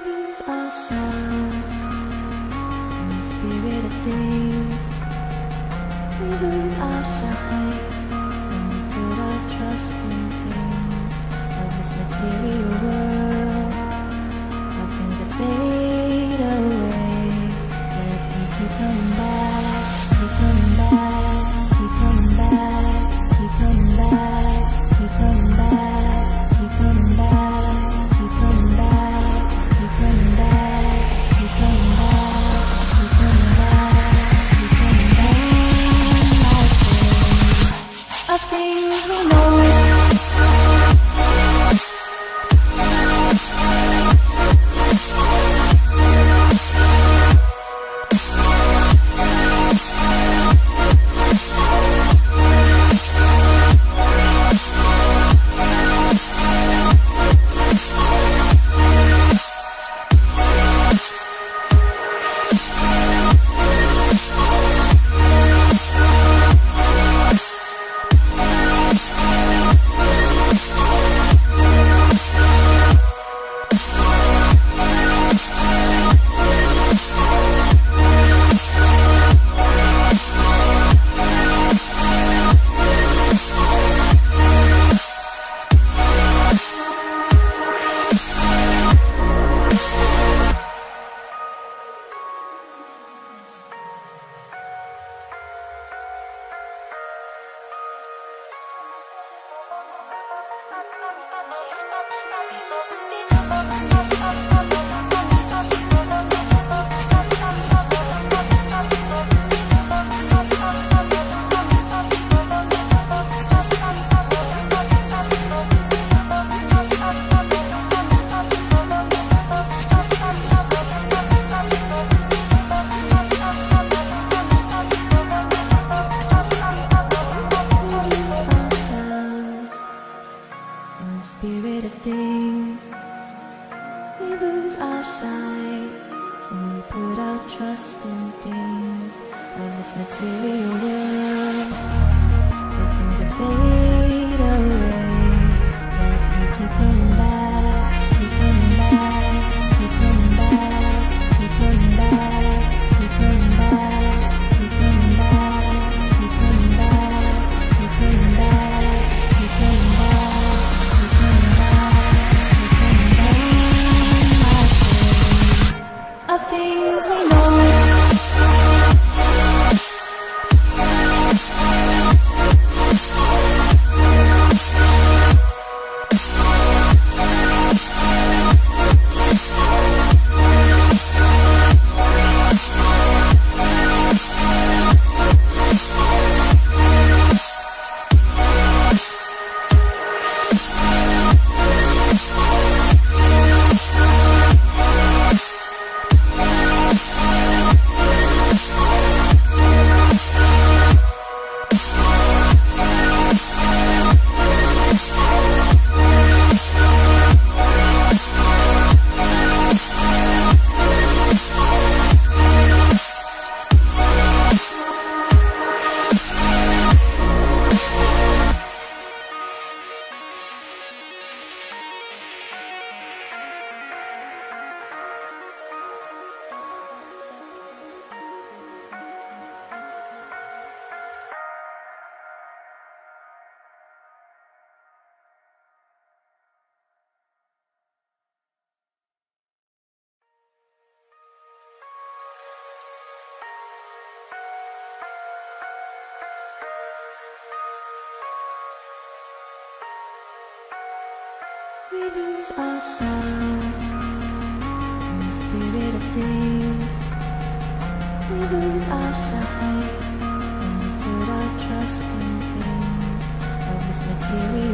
lose ourselves in the spirit of things. We lose our sight when we put our trust in things of this material world, of things that fade away. Yet we keep coming back, keep coming back, keep coming back, keep coming back, keep coming back, keep coming back, keep coming back, keep coming back, keep coming back, keep coming back, keep coming back. Of things we know. Spirit of things, we lose our sight when we put our trust in things of this material world, the things that fade away. Yet we keep coming back, keep coming back, keep coming back, keep coming back, keep coming back, keep coming back, keep coming back, keep coming back, keep coming back. Of things we know. We lose ourselves in the spirit of things. We lose our sight when we put our trust in things of this material